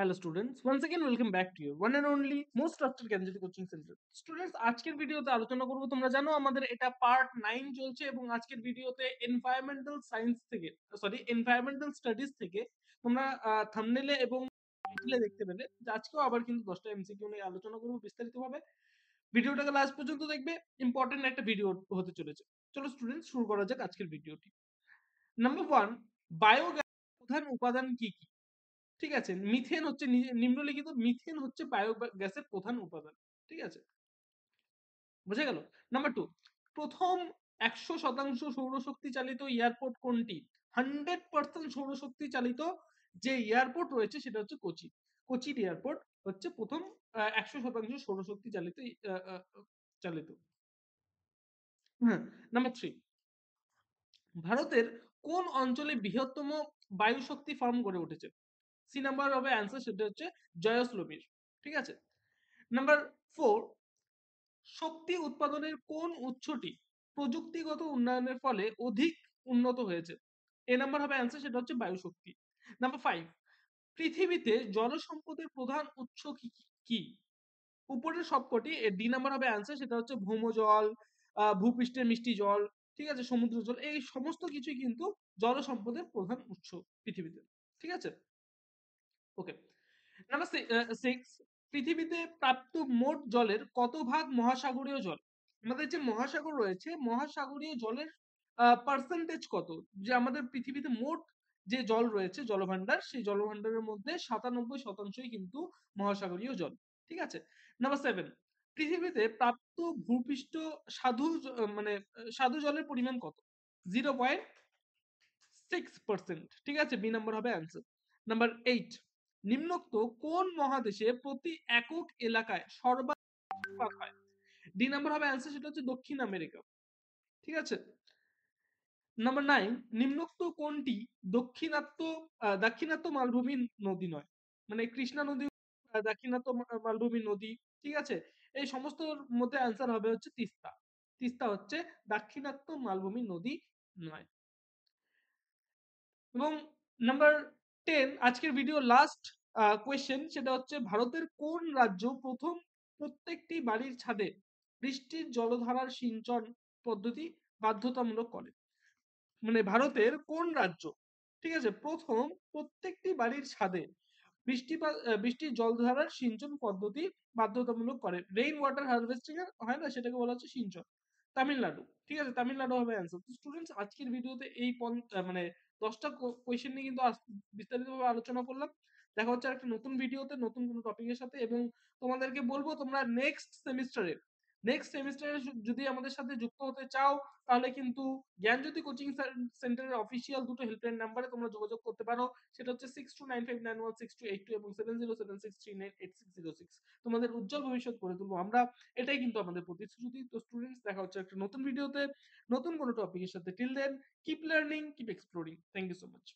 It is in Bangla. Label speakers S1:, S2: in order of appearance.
S1: Hello students, once again welcome back to your one and only most trusted Gyanjyoti coaching centre. Students, আজকের ভিডিওতে আলোচনা করব, তোমরা জানো আমাদের এটা পার্ট 9 চলছে এবং আজকের ভিডিওতে এনভায়রনমেন্টাল সায়েন্স থেকে এনভায়রনমেন্টাল স্টাডিজ থেকে তোমরা থাম্বনেলে এবং টাইটেলে দেখতে পেলে যে আজকেও আবার কিন্তু 10টা এমসিকিউ নিয়ে আলোচনা করব বিস্তারিতভাবে। ভিডিওটাকে লাস্ট পর্যন্ত দেখবে, ইম্পর্টেন্ট একটা ভিডিও হতে চলেছে। চলো স্টুডেন্টস, শুরু করা যাক আজকের ভিডিওটি। নাম্বার 1, বায়োগ্যাসের প্রধান উপাদান কি কি? ঠিক আছে, মিথেন হচ্ছে নিম্নলিখিত মিথেন হচ্ছে বায়োগ্যাসের প্রধান উপাদান। ঠিক আছে, বুঝে গেল। নাম্বার 2, প্রথম 100% সৌরশক্তি চালিত এয়ারপোর্ট কোনটি? 100% সৌরশক্তি চালিত যে এয়ারপোর্ট রয়েছে সেটা হচ্ছে কোচি। কোচির এয়ারপোর্ট হচ্ছে প্রথম 100% সৌরশক্তি চালিত চালিত। হ্যাঁ। নাম্বার 3, ভারতের কোন অঞ্চলে বৃহত্তম বায়ু শক্তি ফার্ম গড়ে উঠেছে? সি নাম্বার হবে অ্যান্সার, সেটা হচ্ছে জয়সলমীর। ঠিক আছে। নাম্বার 4, শক্তি উৎপাদনের কোন উৎসটি প্রযুক্তিগত উন্নয়নের ফলে অধিক উন্নত হয়েছে? এ নাম্বার হবে অ্যান্সার, সেটা হচ্ছে বায়ু শক্তি। নাম্বার 5, পৃথিবীতে জলসম্পদের প্রধান উৎস কি কি? উপরের সবকটি। ডি নাম্বার হবে অ্যান্সার, সেটা হচ্ছে ভৌমজল, ভূপৃষ্ঠের মিষ্টি জল, ঠিক আছে, সমুদ্র জল, এই সমস্ত কিছুই কিন্তু জলসম্পদের প্রধান উৎস পৃথিবীতে। ঠিক আছে, ওকে। নাম্বার 6, পৃথিবীতে প্রাপ্ত মোট জলের কত ভাগ মহাসাগরীয় জল? আমাদের যে মহাসাগর রয়েছে, মহাসাগরীয় জলের পার্সেন্টেজ কত? যে আমাদের পৃথিবীতে মোট যে জল রয়েছে জলভাণ্ডার, সেই জলভাণ্ডারের মধ্যে 97% কিন্তু মহাসাগরীয় জল। ঠিক আছে। নাম্বার 7, পৃথিবীতে প্রাপ্ত ভূপৃষ্ঠ স্বাদু জলের পরিমাণ কত? 0.6%। ঠিক আছে, বি নাম্বার হবে অ্যান্সার। নাম্বার 8, নিম্নোক্ত কোন মহাদেশে প্রতি একক এলাকায় সর্বাধিক বৃষ্টিপাত হয়? ডি নাম্বার হবে অ্যান্সার, সেটা হচ্ছে দক্ষিণ আমেরিকা। ঠিক আছে। নাম্বার 9, নিম্নোক্ত কোনটি দাক্ষিণাত্য মালভূমি নদী নয়? মানে কৃষ্ণা নদী দাক্ষিণাত্য মালভূমি নদী। ঠিক আছে, এই সমস্তর মধ্যে অ্যান্সার হবে হচ্ছে তিস্তা। তিস্তা হচ্ছে দাক্ষিণাত্য মালভূমি নদী নয়। এবং নাম্বার 10, আজকের ভিডিও লাস্ট কোয়েশ্চেন, সেটা হচ্ছে ভারতের কোন রাজ্য প্রথম প্রত্যেকটি বাড়ির ছাদে বৃষ্টির জলধারার সিঞ্চন পদ্ধতি বাধ্যতামূলক করে? মানে ভারতের কোন রাজ্য, ঠিক আছে, প্রথম প্রত্যেকটি বাড়ির ছাদে বৃষ্টির জলধারার সিঞ্চন পদ্ধতি বাধ্যতামূলক করে? রেইন ওয়াটার হারভেস্টিং এর হয় না, সেটাকে বলা হচ্ছে সিঞ্চন। তামিলনাড়ু। ঠিক আছে, তামিলনাড়ু হবে অ্যান্সার। তো স্টুডেন্টস, আজকের ভিডিওতে এই মানে 10টা কোয়েশ্চেন নিয়ে কিন্তু বিস্তারিতভাবে আলোচনা করলাম। দেখা হচ্ছে একটা নতুন ভিডিওতে নতুন কোনো টপিকের সাথে। এবং তোমাদেরকে বলবো, তোমরা নেক্সট সেমিস্টারে যদি আমাদের সাথে যুক্ত হতে চাও, তাহলে কিন্তু জ্ঞানজ্যোতি কোচিং সেন্টারের অফিসিয়াল দুটো হেল্পলাইন নাম্বারে তোমরা যোগাযোগ করতে পারো। সেটা হচ্ছে 6295916282 এবং 7076398606। তোমাদের উজ্জ্বল ভবিষ্যৎ করে তুলবো আমরা, এটাই কিন্তু আমাদের প্রতিশ্রুতি। তো স্টুডেন্টস, দেখা হচ্ছে একটা নতুন ভিডিওতে নতুন কোনো টপিকের সাথে। Till then, keep learning, keep exploring. Thank you so much.